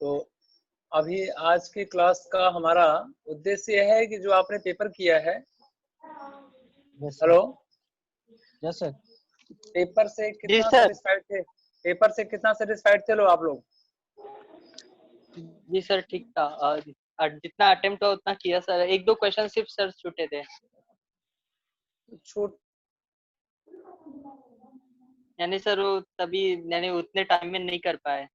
तो अभी आज की क्लास का हमारा उद्देश्य यह है कि जो आपने पेपर किया है, हेलो, यस सर। पेपर से जी कितना सर। सेटिस्फाइड थे? पेपर से कितना सेटिस्फाइड थे लो आप लोग? जी सर ठीक था। जितना अटेम्प्ट हुआ उतना किया सर। एक दो क्वेश्चन सिर्फ सर छूटे थे, छूट यानी सर वो तभी यानी उतने टाइम में नहीं कर पाए।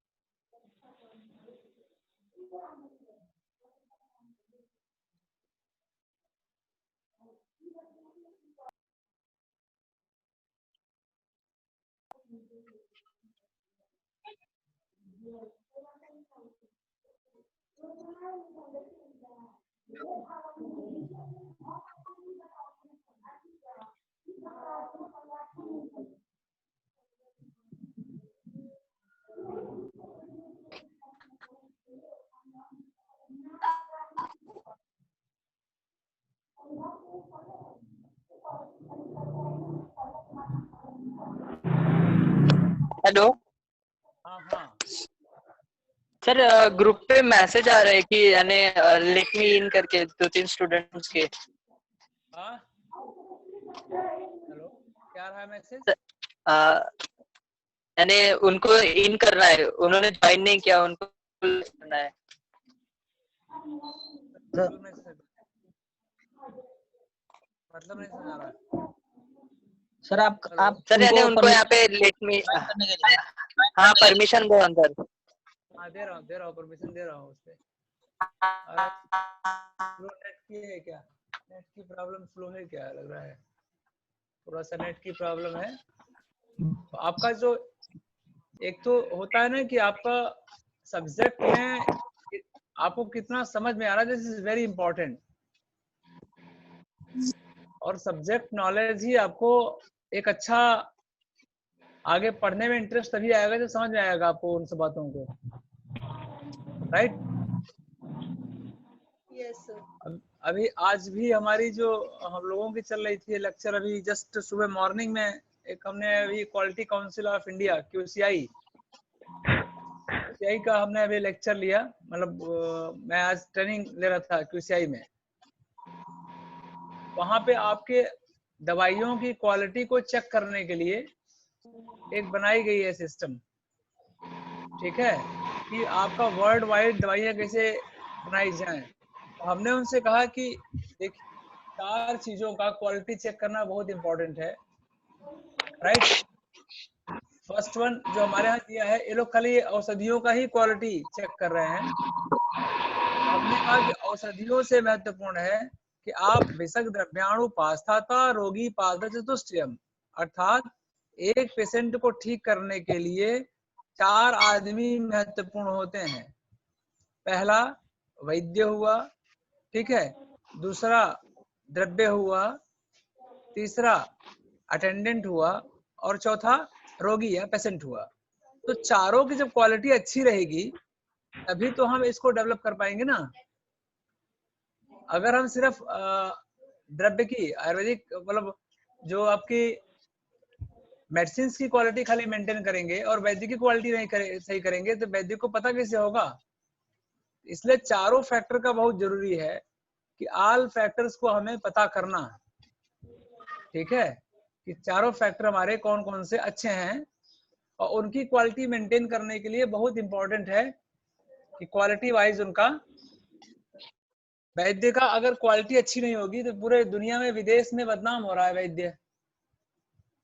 हेलो हाँ हाँ, सर, ग्रुप पे मैसेज आ रहा है कि यानी लेट मी इन करके 2-3 स्टूडेंट्स के। हाँ, हेलो, क्या रहा है मैसेज? यानी उनको इन करना है, उन्होंने ज्वाइन नहीं किया, उनको करना है। मतलब नहीं समझ आ रहा है। सर आप सर यानी उनको यहाँ पे लेट मी, करने के लिए हाँ परमिशन दो अंदर। हाँ, दे रहा हूँ, परमिशन दे रहा हूँ उसपे। स्लो नेट की है क्या? नेट की प्रॉब्लम स्लो है क्या? लग रहा है थोड़ा सा नेट की प्रॉब्लम है। तो आपका जो एक तो होता है ना कि आपका सब्जेक्ट में आपको कितना समझ में आ रहा है, दिस इज वेरी इंपॉर्टेंट। और सब्जेक्ट नॉलेज ही आपको एक अच्छा आगे पढ़ने में इंटरेस्ट तभी आएगा जब समझ में आएगा आपको उन सब बातों को, राइट? Yes sir. अभी आज भी हमारी जो हम लोगों की चल रही थी लेक्चर, अभी जस्ट सुबह मॉर्निंग में एक हमने अभी quality council of India QCI का हमने अभी लेक्चर लिया। मतलब मैं आज ट्रेनिंग ले रहा था QCI में। वहां पे आपके दवाइयों की क्वालिटी को चेक करने के लिए एक बनाई गई है सिस्टम, ठीक है, कि आपका वर्ल्ड वाइड दवाइयाँ कैसे बनाई जाएं। तो हमने उनसे कहा कि देखिए 4 चीजों का क्वालिटी चेक करना बहुत इंपॉर्टेंट है, राइट? फर्स्ट वन जो हमारे यहाँ दिया है, ये लोग खाली औषधियों का ही क्वालिटी चेक कर रहे हैं। हमने कहा कि औषधियों से महत्वपूर्ण है कि आप विषक द्रव्याणु पास्थाता रोगी पाद चतुष्टयम, अर्थात एक पेशेंट को ठीक करने के लिए 4 आदमी महत्वपूर्ण होते हैं। पहला वैद्य हुआ, ठीक है, दूसरा द्रव्य हुआ, तीसरा अटेंडेंट हुआ, और चौथा रोगी या पेशेंट हुआ। तो चारों की जब क्वालिटी अच्छी रहेगी तभी तो हम इसको डेवलप कर पाएंगे ना। अगर हम सिर्फ द्रव्य की आयुर्वेदिक मतलब जो आपकी मेडिसिन की क्वालिटी खाली मेंटेन करेंगे और वैद्य की क्वालिटी नहीं सही करेंगे तो वैद्य को पता कैसे होगा? इसलिए चारों फैक्टर का बहुत जरूरी है कि ऑल फैक्टर्स को हमें पता करना, ठीक है, कि चारों फैक्टर हमारे कौन कौन से अच्छे हैं और उनकी क्वालिटी मेंटेन करने के लिए बहुत इंपॉर्टेंट है कि क्वालिटी वाइज उनका वैद्य का अगर क्वालिटी अच्छी नहीं होगी तो पूरे दुनिया में विदेश में बदनाम हो रहा है वैद्य।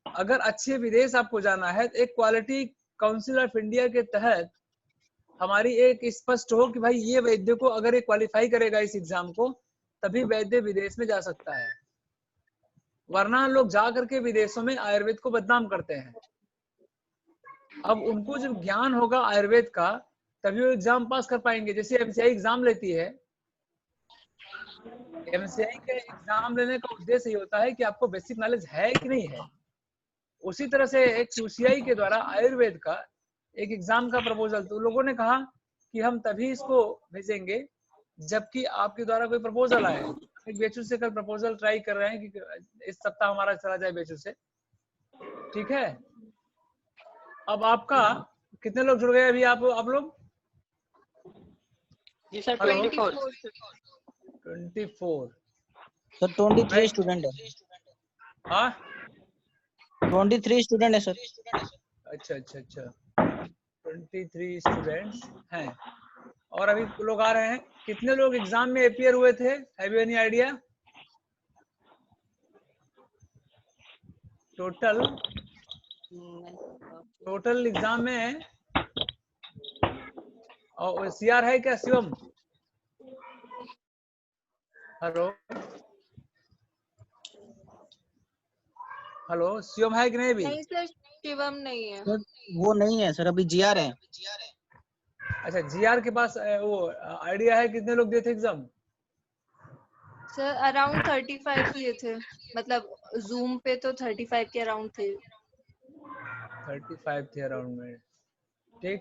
अगर अच्छे विदेश आपको जाना है तो एक क्वालिटी काउंसिल ऑफ इंडिया के तहत हमारी एक स्पष्ट हो कि भाई ये वैद्य को अगर ये क्वालिफाई करेगा इस एग्जाम को तभी वैद्य विदेश में जा सकता है, वरना लोग जा करके विदेशों में आयुर्वेद को बदनाम करते हैं। अब उनको जब ज्ञान होगा आयुर्वेद का तभी वो एग्जाम पास कर पाएंगे। जैसे MCI एग्जाम लेती है, MCI के एग्जाम लेने का उद्देश्य ये होता है कि आपको बेसिक नॉलेज है कि नहीं है। उसी तरह से एक QCI के द्वारा आयुर्वेद का एक एग्जाम का प्रपोजल, तो लोगों ने कहा कि हम तभी इसको भेजेंगे जबकि आपके द्वारा कोई प्रपोजल आए। एक बेचू से कल प्रपोजल ट्राई कर रहे हैं कि इस सप्ताह हमारा चला जाए बेचू से, ठीक है। अब आपका कितने लोग जुड़ गए अभी? आप लोग जी सर हेलो 24 24 सर 23 स्टूडेंट है। हाँ 23 स्टूडेंट है सर। अच्छा अच्छा अच्छा 23 स्टूडेंट्स हैं और अभी लोग आ रहे हैं। कितने लोग एग्जाम में अपियर हुए थे? Have you any idea? Total exam में और सीआर है क्या शिवम? हेलो हेलो शिवम है कि नहीं अभी? नहीं सर शिवम नहीं है। सर वो नहीं है सर, अभी जीआर है। अच्छा जीआर के पास वो आइडिया है कितने लोग दिए थे एग्जाम? सर अराउंड 35 लिए थे, मतलब जूम पे तो 35 के अराउंड थे। 35 थे अराउंड में। ठीक,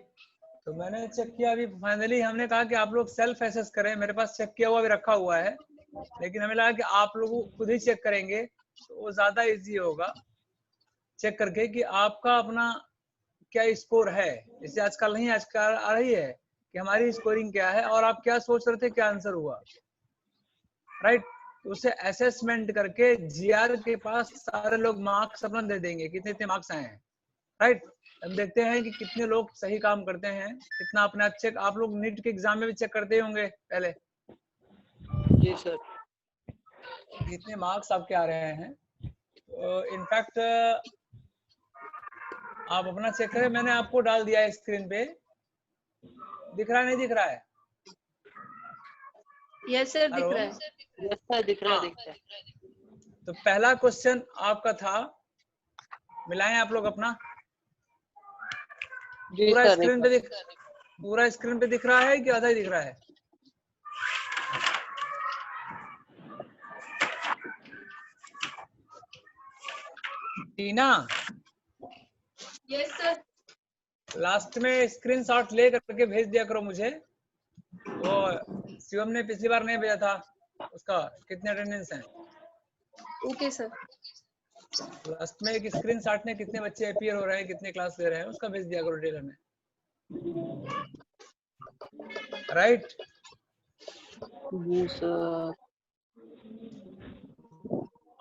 तो मैंने चेक किया अभी फाइनली हमने कहा कि आप लोग सेल्फ एसेस करें। मेरे पास चेक किया हुआ भी रखा हुआ है, लेकिन हमें लगा कि आप लोग खुद ही चेक करेंगे तो वो ज्यादा इजी होगा चेक करके कि आपका अपना क्या स्कोर है। जैसे आजकल नहीं आजकल आ रही है कि हमारी स्कोरिंग क्या है और आप क्या सोच रहे थे, क्या आंसर हुआ, राइट। तो उसे असेसमेंट करके जीआर के पास सारे लोग मार्क्स अपना दे देंगे कितने कितने मार्क्स आए हैं, राइट। हम देखते हैं कि कितने लोग सही काम करते हैं, कितना अपना चेक। आप लोग नीट के एग्जाम में भी चेक करते होंगे पहले जी सर कितने मार्क्स आपके आ रहे हैं। इनफैक्ट आप अपना चेक करें, मैंने आपको डाल दिया है स्क्रीन पे, दिख रहा है नहीं दिख रहा है? यस सर दिख हेलो रहा है। यस सर दिख रहा है हाँ, दिख रहा है। तो पहला क्वेश्चन आपका था, मिलाएं आप लोग अपना जी पूरा सर स्क्रीन पे पूरा स्क्रीन पे दिख रहा है कि आधा ही दिख रहा है? टीना यस सर। लास्ट में स्क्रीनशॉट ले करके भेज दिया करो मुझे। वो शिवम ने पिछली बार नहीं भेजा था, उसका कितने अटेंडेंस है। Okay sir. लास्ट में एक स्क्रीनशॉट में कितने बच्चे अपीयर हो रहे हैं, कितने क्लास ले रहे हैं, उसका भेज दिया करो टेलर में, राइट। जी सर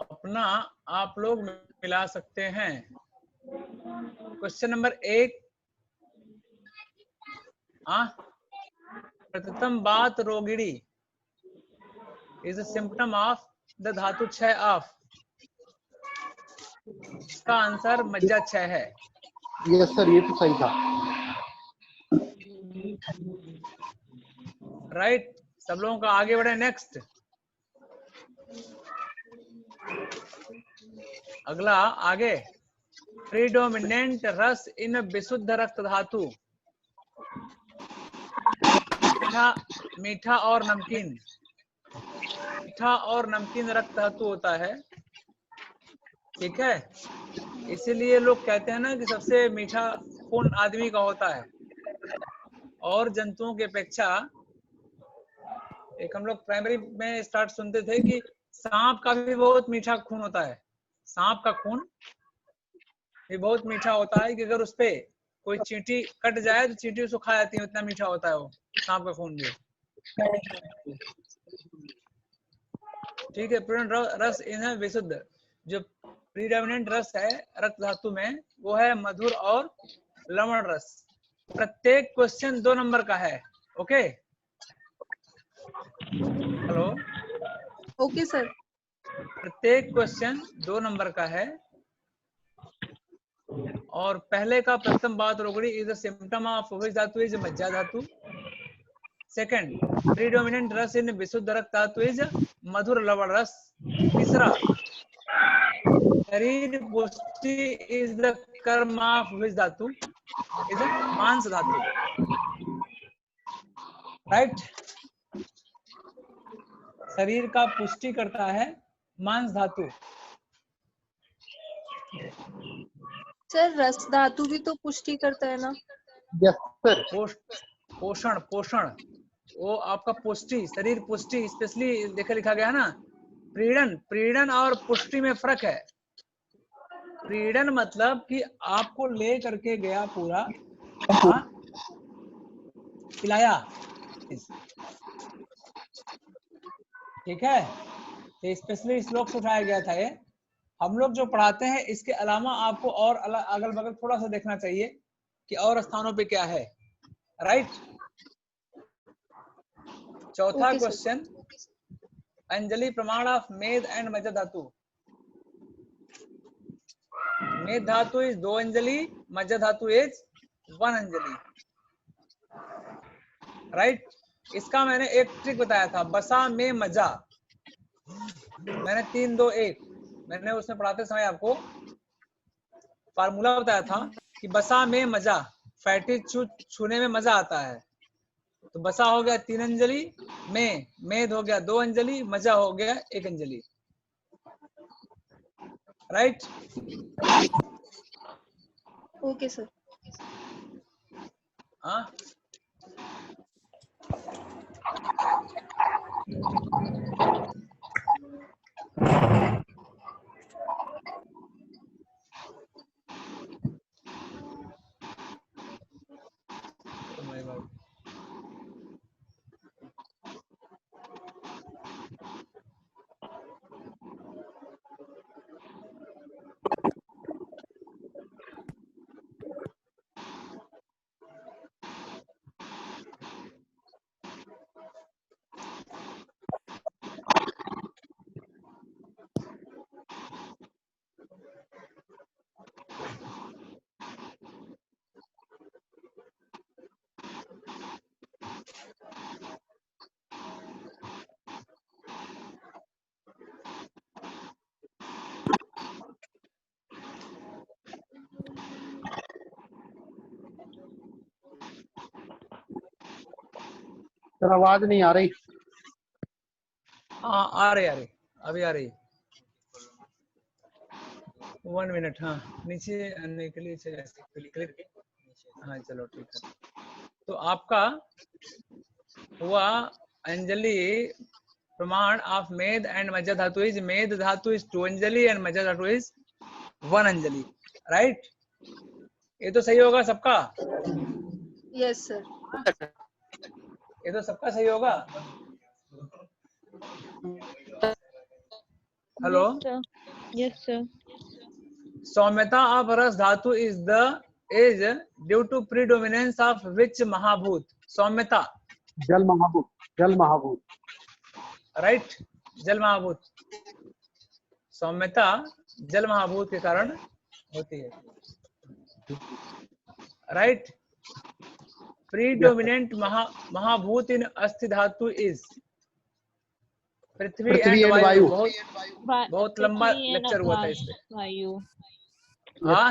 अपना आप लोग मिला सकते हैं। क्वेश्चन नंबर 1, प्रथम बात रोगिणी is a symptom of the धातु क्षय ऑफ। इसका आंसर मज्जा क्षय है। यस सर, ये तो सही था। राइट, सब लोगों का आगे बढ़े। नेक्स्ट, अगला आगे, प्रीडोमिनेंट रस इन विशुद्ध रक्त धातु। मीठा मीठा और नमकीन, मीठा और नमकीन रक्त धातु होता है, ठीक है। इसीलिए लोग कहते हैं ना कि सबसे मीठा खून आदमी का होता है और जंतुओं की अपेक्षा। एक हम लोग प्राइमरी में स्टार्ट सुनते थे कि सांप का भी बहुत मीठा खून होता है। सांप का खून भी बहुत मीठा होता है कि अगर उस पे कोई चींटी कट जाए तो चींटी उसको खा जाती है, उतना मीठा होता है वो सांप का खून भी, ठीक है। प्रीडोमिनेंट रस इन विशुद्ध, जो प्रीडोमिनेंट रस है रक्त धातु में वो है मधुर और लवण रस। प्रत्येक क्वेश्चन 2 नंबर का है, ओके। Hello, okay sir. प्रत्येक क्वेश्चन 2 नंबर का है। और पहले का प्रथम बात रोगड़ी is a symptom of which dhatu is majja dhatu. Second, predominant रस इन विशुद्ध रक्त धातु इज मधुर लवण रस। तीसरा, शरीर पुष्टि इज द कर्म ऑफ व्हिच धातु इज मांस धातु, राइट। शरीर का पुष्टि करता है मांस धातु। सर रस धातु भी तो पुष्टि करता है ना। Yes sir. पोषण पोषण वो आपका पुष्टि, शरीर पुष्टि स्पेशली देखा लिखा गया है ना। प्रीड़न प्रीड़न और पुष्टि में फर्क है। प्रीड़न मतलब कि आपको ले करके गया पूरा, खिलाया, ठीक है, तो स्पेशली श्लोक से उठाया गया था ये। हम लोग जो पढ़ाते हैं इसके अलावा आपको और अगल बगल थोड़ा सा देखना चाहिए कि और स्थानों पे क्या है, राइट। चौथा Okay, sir. क्वेश्चन, अंजलि प्रमाण ऑफ मेद एंड मज्जा धातु। मेद धातु इज 2 अंजलि, मज्जा धातु इज 1 अंजलि, राइट। इसका मैंने एक ट्रिक बताया था, बसा में मजा, मैंने 3 2 1 मैंने उसमें पढ़ाते समय आपको फार्मूला बताया था कि बसा में मजा, फैटी छूने में मजा आता है। तो बसा हो गया 3 अंजलि, में मेद हो गया 2 अंजलि, मजा हो गया 1 अंजलि, राइट। Okay, sir. हाँ, सर आवाज नहीं आ रही। हाँ आ रही अभी आ रही। 1 मिनट, हाँ नीचे आने के लिए क्लिक, हाँ चलो ठीक है। तो आपका हुआ अंजलि प्रमाण ऑफ मेद एंड मज्जा धातु इज, मेद धातु इज 2 अंजलि एंड मज्जा धातु इज 1 अंजलि, राइट। ये तो सही होगा सबका, Yes, sir. ये तो सबका सही होगा। Hello, Yes, sir. Saumyata of rasa dhatu is due to predominance of which mahabhuta. सौम्यता जल महाभूत, जल महाभूत। राइट, जल महाभूत। सौम्यता जल महाभूत के कारण होती है, राइट। प्रीडोमिनेंट महाभूत इन अस्थि धातु इज पृथ्वी एंड वायु। बहुत लंबा लेक्चर हुआ था इस पे। वायु। हाँ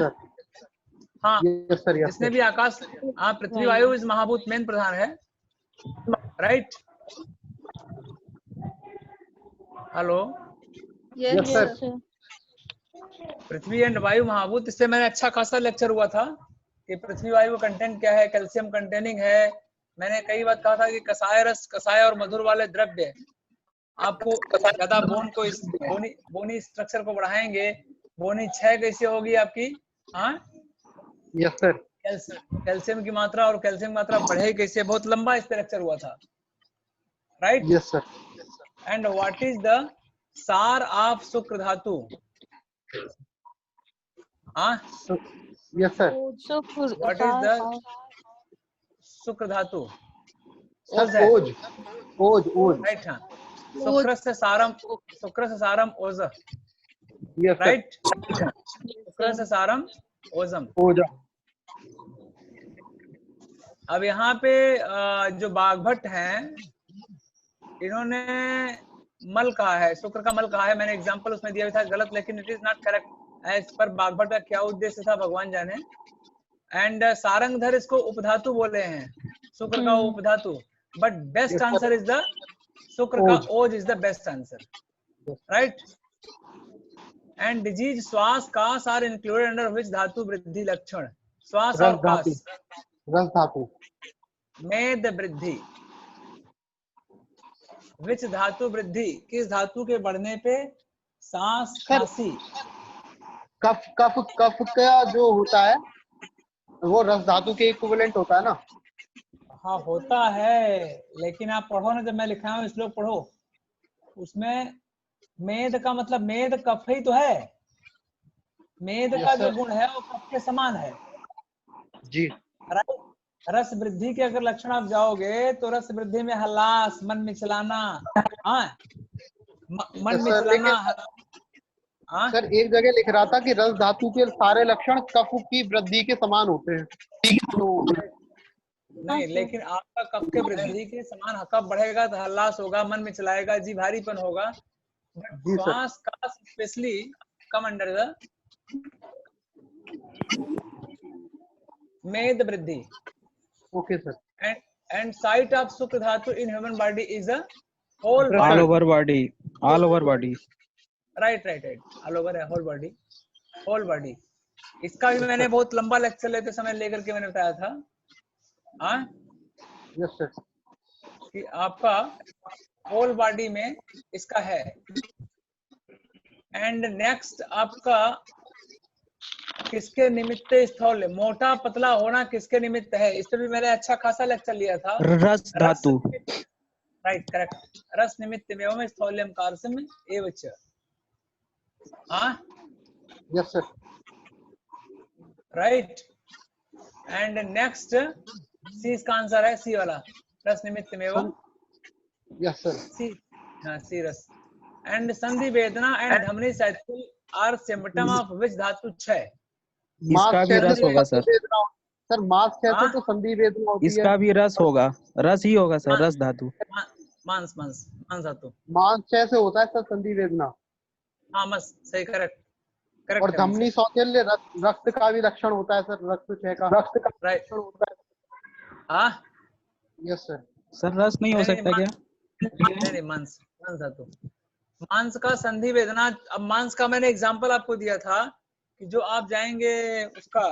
हाँ, यस सर, यस जिसने भी आकाश, हाँ पृथ्वी वायु इस महाभूत मेन प्रधान है, right. Hello, Yes, Yes, sir. sir. Prithvi and वायु महाभूत, इससे मैंने अच्छा खासा लेक्चर हुआ था कि पृथ्वी वायु का कंटेंट क्या है, कैल्शियम कंटेनिंग है। मैंने कई बार कहा था कि कसाय रस, कसाय और मधुर वाले द्रव्य आपको ज्यादा बोन को, इस बोनी स्ट्रक्चर को बढ़ाएंगे। बोनी 6 कैसे होगी आपकी, हाँ यस सर। कैल्शियम की मात्रा, और कैल्शियम की मात्रा बढ़े कैसे, बहुत लंबा इस पे लेक्चर हुआ था, right. Yes sir. And what is the सार ऑफ शुक्र धातु, हाँ yes sir. What is the शुक्र धातु, ओज सर है, ओज, ओज, ओज। राइट। हाँ, शुक्र से सारम, ओज, यस सर। राइट। शुक्र से सारम ओजम। ओज। अब यहाँ पे जो बागभट्ट हैं, इन्होंने मल कहा है, शुक्र का मल कहा है। मैंने एग्जांपल उसमें दिया था, गलत, लेकिन it is not correct as per Vagbhata का क्या उद्देश्य था भगवान जाने। एंड सारंगधर इसको उपधातु बोले हैं, शुक्र का उपधातु, but best answer is the शुक्र का ojas is the best answer, right. And disease shwasa kasa are included under which dhatu vriddhi लक्षण, श्वास और कास, रस धातु। मेद वृद्धि, विच धातु वृद्धि, किस धातु के बढ़ने पे, सांस, खांसी। कफ, कफ, कफ का जो होता है वो रस धातु के इक्विवेलेंट होता है ना। हाँ होता है, लेकिन आप पढ़ो ना, जब मैं लिखा हूँ श्लोक पढ़ो, उसमें मेद का मतलब मेद कफ ही तो है। मेद Yes, का जो sir. गुण है वो कफ के समान है। जी रस वृद्धि के अगर लक्षण आप जाओगे तो रस वृद्धि में हलास, मन मिचलाना, हाँ मन सर मिचलाना, लेकिन हाँ सर एक जगह लिख रहा था कि रस धातु के सारे लक्षण कफ की वृद्धि के समान होते हैं, तो नहीं, लेकिन आपका कफ के वृद्धि के समान कफ बढ़ेगा तो हलास होगा, मन में चलाएगा, जी भारीपन होगा, बट जी सर. श्वास का स्पेशली कम अंडर द मेद वृद्धि okay sir. and site of शुक्र धातु in human body is a whole All body. over body, all over body. right all over है, whole body. इसका भी मैंने बहुत लंबा लेक्चर लेते समय लेकर के मैंने बताया था, हाँ यस सर. कि आपका होल बॉडी में इसका है। एंड नेक्स्ट आपका किसके निमित्त स्थौल्य, मोटा पतला होना किसके निमित्त है, इस पर भी मैंने अच्छा खासा लेक्चर लिया था। रस धातु. राइट करेक्ट, रस निमित्त में स्थौल्यम कारसम एवच, हाँ yes sir. Right. And next C इसका आंसर है, सी वाला, रस निमित्त में यस सर. सी, हाँ सी रस। एंड संधि vedana and dhamani cycle are symptom of which dhatu 6। इसका भी रस होगा सर. सर मांस कैसे हाँ? तो संधि वेदना होती है. इसका भी रस होगा, रस ही होगा सर, रस धातु. मांस धातु, मांस कैसे होता है सर संधि वेदना. हाँ मस सही, करेक्ट और धमनी सौतेल्य रक्त का भी लक्षण होता है सर, रक्त क्षय का राइट, लक्षण होता है. हाँ यस सर. सर रस नहीं हो सकता क्या? नहीं मांस धातु, मांस का संधि वेदना। अब मांस का मैंने एग्जांपल आपको दिया था कि जो आप जाएंगे उसका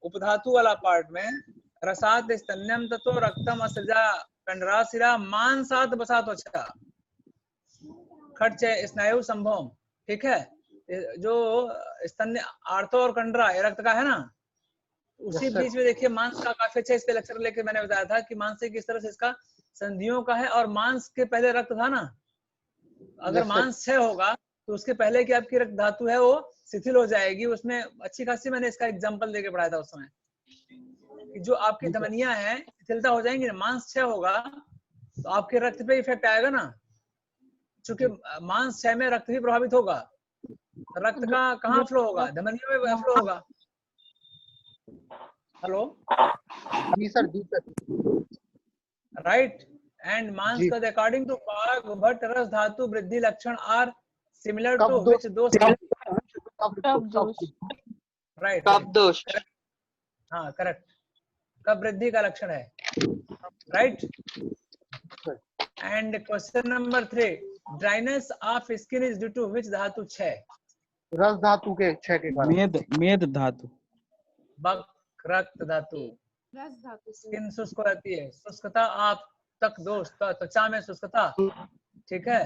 उपधातु वाला पार्ट में, रसात स्तन्यम ततो रक्तम असजा कंडरासिरा मांसात बसात अच्छा खर्च स्नायु संभव, ठीक है। जो स्तन्य आर्तो और कंडरा ये रक्त का है ना, उसी Yes, sir. बीच में देखिए मांस का काफी अच्छा इस पे लेक्चर लेके मैंने बताया था कि मांस से किस तरह से इसका संधियों का है, और मांस के पहले रक्त था ना, अगर Yes, sir. मांस क्षय होगा तो उसके पहले की आपकी रक्त धातु है वो शिथिल हो जाएगी। उसमें अच्छी खासी मैंने इसका एग्जांपल देके पढ़ाया था उस समय कि जो आपकी धमनियां हैं शिथिलता हो जाएंगी ना, मांस क्षय होगा तो आपके रक्त पे इफेक्ट आएगा ना, क्योंकि मांस क्षय में रक्त भी प्रभावित होगा। रक्त का कहाँ फ्लो होगा, धमनियों में फ्लो होगा। Hello ji sir. Ji sir. Right. And मांस का अकॉर्डिंग टू पाग भट्ट रस धातु वृद्धि लक्षण आर सिमिलर टू विच दोष, राइट कफ दोष, हाँ करेक्ट, कब वृद्धि का लक्षण है, right. And question number 3, dryness of skin is due to which dhatu 6। रस धातु के क्षय के कारण. मेद धातु. बक रक्त धातु, रस धातु से। स्किन शुष्क हो जाती है, शुष्कता आप तक दोष, त्वचा में शुष्कता, ठीक है।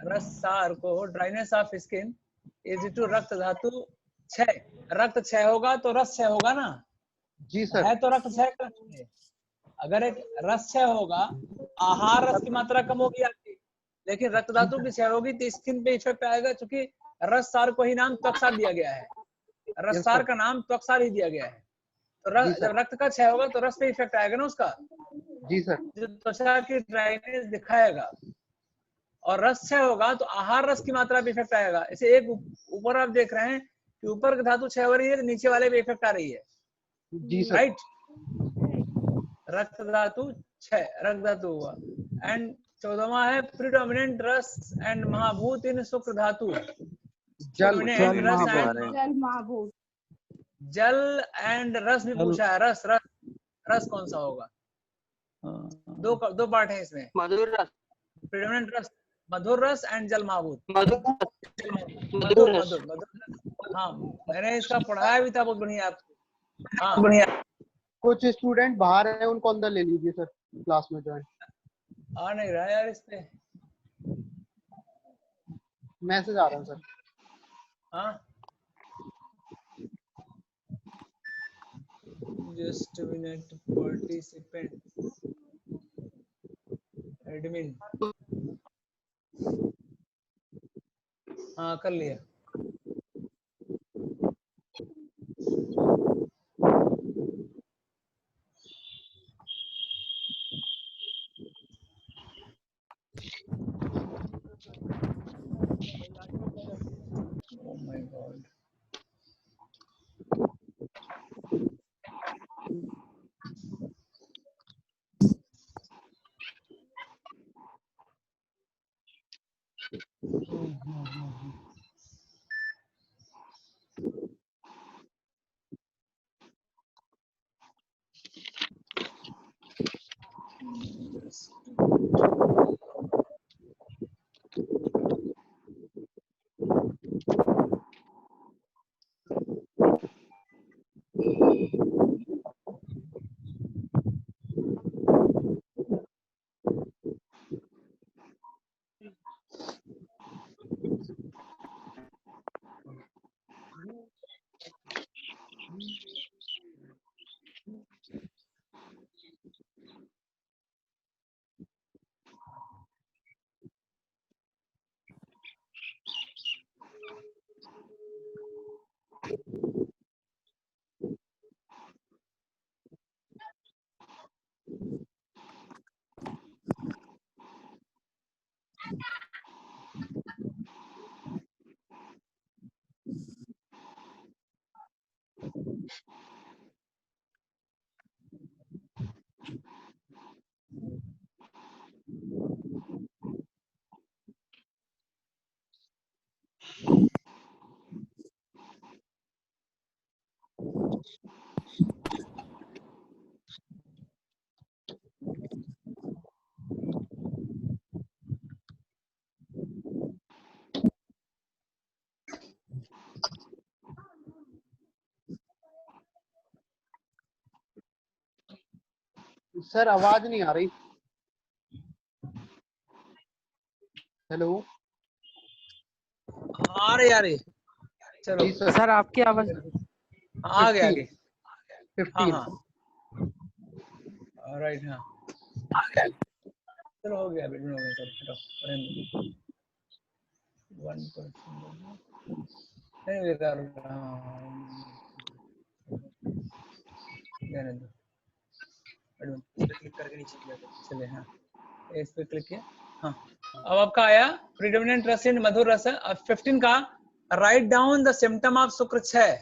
रस सार को dryness of skin is due to rakta dhatu 6। रक्त क्षय होगा तो रस क्षय होगा ना, जी सर. है तो रक्त क्षय का। अगर एक रस क्षय होगा, आहार रस की मात्रा कम होगी आपकी, लेकिन रक्त धातु की क्षय होगी तो स्किन पे इफेक्ट आएगा, क्योंकि रस सार को ही नाम त्वकसार दिया गया है, रस सार का नाम त्वकसार ही दिया गया है। तो जब रक्त का क्षय होगा तो रस पे इफेक्ट आएगा ना उसका, जी सर. जो त्वचा की ड्राइनेस दिखाएगा। और रस क्षय होगा तो आहार रस की मात्रा पे इफेक्ट आएगा। इसे एक ऊपर आप देख रहे हैं कि ऊपर की धातु क्षय हो रही है तो नीचे वाले पे इफेक्ट आ रही है, जी सर. राइट। रक्त धातु 6 रक्त धातु हुआ। एंड 14वां है प्रीडोमिनेंट रस एंड महाभूत इन शुक्र धातु। जल महाभूत, जल एंड रस भी पूछा है। रस रस रस कौन सा होगा, दो पार्ट है इसमें, मधुर रस, प्रीडोमिनेंट रस, मधुर रस एंड जल महाभूत। मधुर रस। हाँ मैंने इसका पढ़ाया भी था बहुत बढ़िया आपको। हाँ कुछ स्टूडेंट बाहर हैं, उनको अंदर ले लीजिए सर, क्लास में ज्वाइन. आ नहीं रहा यार इस पे, मैसेज आ रहा है सर. हाँ जस्ट मिनट, पार्टिसिपेंट एडमिन हाँ कर लिया। Oh my God. सर आवाज नहीं आ रही। हेलो। आ रही चलो। जी सर। सर आपकी आवाज आगे 15 आगे। हाँ 15। हाँ राइट। हाँ चलो हो गया, बिल्कुल हो गया सर। हटो, रहने दो। 1% नहीं बेकार। हाँ रहने दो। क्लिक करके नीचे किया चले। हाँ इस पे क्लिक किया। हाँ अब आपका आया प्रीडोमिनेंट रस इन मधुर रस। अब 15 का write down the symptom of शुक्र 6।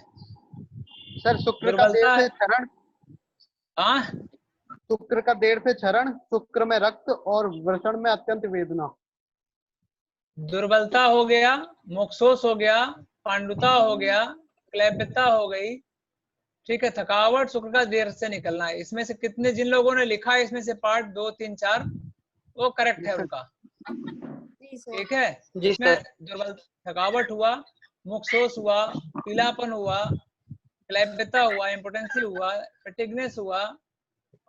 सर शुक्र का देर दुर्बलता। से क्षरण, हाँ शुक्र का देर से क्षरण, शुक्र में रक्त और वृषण में अत्यंत वेदना। दुर्बलता हो गया, मोक्षोस हो गया, पांडुता हो गया, क्लैप्यता हो गई। ठीक है, थकावट, शुक्र का देर से निकलना है। इसमें से कितने जिन लोगों ने लिखा है इसमें से पार्ट 2 3 4 वो करेक्ट है उनका। जी सर। ठीक है, जी इसमें सर। दुर्बल थकावट हुआ, मुखशोष हुआ, पीलापन हुआ, क्लैप्यता हुआ, इम्पोटेंसी हुआ, फटिगनेस हुआ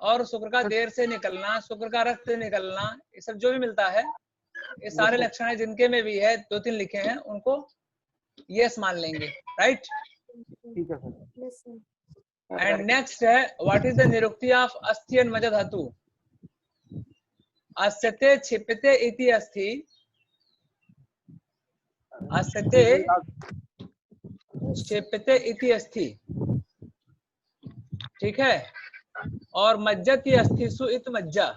और शुक्र का देर से निकलना, शुक्र का रक्त निकलना, ये सब जो भी मिलता है ये सारे लक्षण है जिनके में भी है 2 3 लिखे हैं उनको यस मान लेंगे। राइट। ठीक है sir. Yes sir. And next है व्हाट इज द निरुक्ति ऑफ अस्थि एंड मज्जा धातु। अस्यते क्षिप्यते इति अस्थि, अस्यते क्षिप्यते इति अस्थि। ठीक है, और मज्जति अस्थिसु इत मज्जा।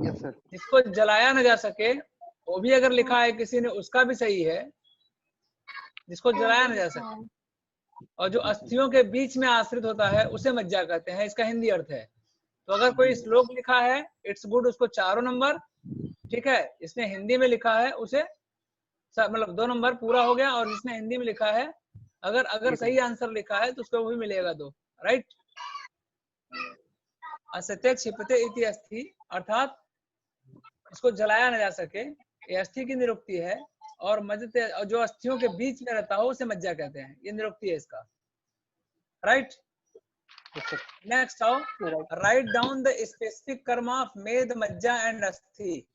Yes sir. जिसको जलाया न जा सके वो भी अगर लिखा है किसी ने उसका भी सही है, जिसको जलाया न जा सके। और जो अस्थियों के बीच में आश्रित होता है उसे मज्जा कहते हैं, इसका हिंदी अर्थ है। तो अगर कोई श्लोक लिखा है इट्स गुड, उसको 4 नंबर। ठीक है, इसने हिंदी में लिखा है उसे मतलब 2 नंबर पूरा हो गया। और जिसने हिंदी में लिखा है अगर सही आंसर लिखा है तो उसको वो भी मिलेगा 2। राइट। असत्य क्षिपते इति अस्थि अर्थात इसको जलाया न जा सके, ये अस्थि की निरुक्ति है। और मज्जते जो अस्थियों के बीच में रहता हो उसे मज्जा कहते हैं, ये निरुक्ति है इसका। राइट। नेक्स्ट आओ, राइट डाउन द स्पेसिफिक कर्म ऑफ मेद मज्जा एंड अस्थि।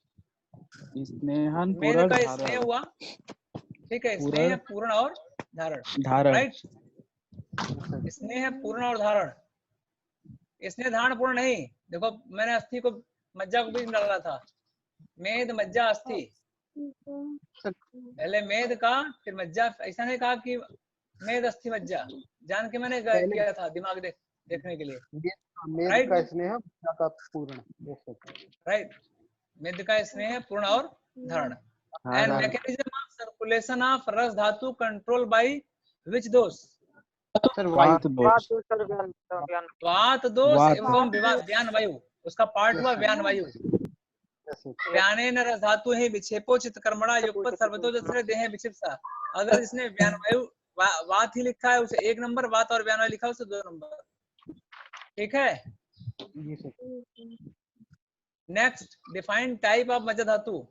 स्नेहन मेद पूर्ण का धारण स्नेह हुआ। ठीक है, पूर्ण स्नेह पूर्ण और धारण। धारण। राइट, स्नेह पूर्ण और धारण। स्नेह धारण पूर्ण नहीं। देखो मैंने अस्थि को मज्जा को बीच में डाला था, मेद मज्जा अस्थि। पहले मेद का फिर मज्जा। ऐसा नहीं कहा कि मेद अस्थि मज्जा, जान के मैंने पहले- किया था दिमाग देखने के लिए। मेद Right. का स्नेह मज्जा का पूर्ण। Yes, sir. राइट, मेद का स्नेह पूर्ण और धरण। हाँ, एंड हाँ। Mechanism of circulation of rasa धातु कंट्रोल बाय विच दोष? सर वायु। वात दोष। वात दोष वात। एवं व्यान वायु, उसका पार्ट हुआ व्यान वायु। Yes, sir. व्यानेन रस धातु ही विक्षेपोचित कर्मणा युक्त सर्वतो जस्रे देहे विक्षिप्सा। अगर इसने व्यान वायु वात ही लिखा है उसे 1 नंबर, वात और व्यान वायु लिखा है उसे 2 नंबर। ठीक है। जी sir. Next, define type of majja dhatu.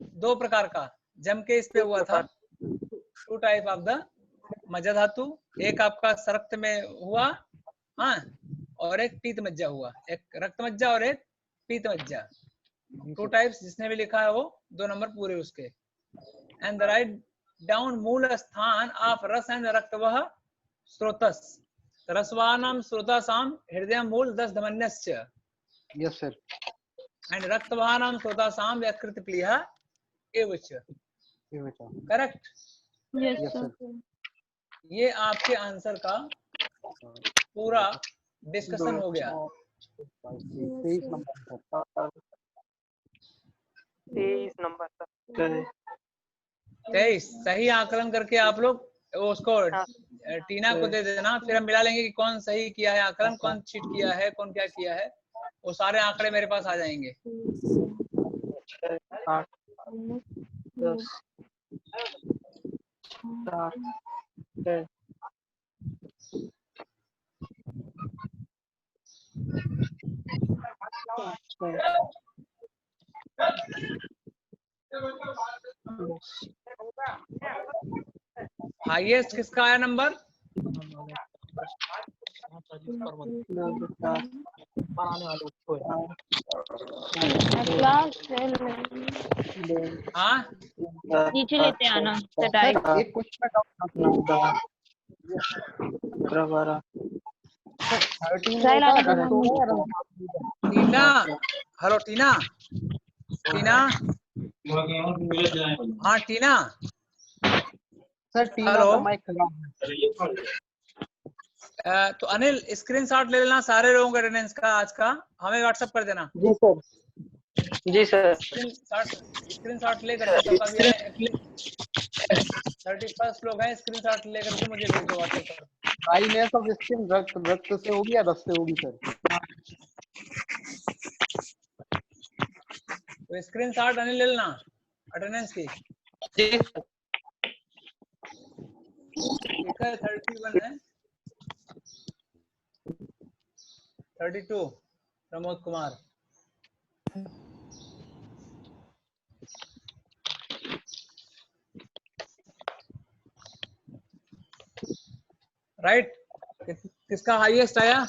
2 प्रकार का जम के इस पे हुआ था। 2 टाइप ऑफ द मज्जा धातु, एक आपका सरक्त में हुआ, हाँ, और एक पीत मज्जा हुआ, एक रक्त मज्जा और एक पीत मज्जा। 2 टाइप्स, जिसने भी लिखा है वो 2 नंबर पूरे उसके। एंड राइट डाउन मूल स्थान ऑफ रस एंड रक्त वह स्रोतस। रसवानाम स्रोतासाम हृदय मूल 10 धमन्यश्च। Yes sir. एंड रक्तवानाम स्रोतासाम व्याकृत प्लीहा एवच। Correct. Yes yes sir. Sir. ये आपके आंसर का पूरा डिस्कशन हो गया। 23 नंबर। 23 number sir. 23 सही आकलन करके आप लोग उसको टीना को दे देना, फिर हम मिला लेंगे कि कौन सही किया है आकलन, कौन चीट किया है, कौन क्या किया है। वो सारे आंकड़े मेरे पास आ जाएंगे। 8 10 4 6 हाईएस्ट किसका आया नंबर? हाँ, नीचे लेते आना चटाई। सर एक क्वेश्चन का डाउट। 12 टीना, हेलो टीना, टीना, हाँ टीना, सर टीना हेलो। का माइक खराब है। तो अनिल स्क्रीनशॉट ले लेना सारे लोगों का अटेंडेंस का आज का, हमें व्हाट्सएप कर देना। जी सर। जी सर। स्क्रीनशॉट लेकर सबका भी है। 31 लोग हैं, स्क्रीनशॉट लेकर के मुझे भेज दो व्हाट्सएप पर। ड्राइनेस ऑफ स्किन रक्त से होगी या रस से होगी सर? तो स्क्रीनशॉट अनिल ले लेना अटेंडेंस की। जी ठीक है, 31 है। 32 प्रमोद कुमार। राइट, किसका हाईएस्ट आया?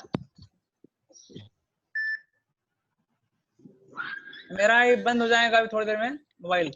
मेरा ये बंद हो जाएगा अभी थोड़ी देर में मोबाइल।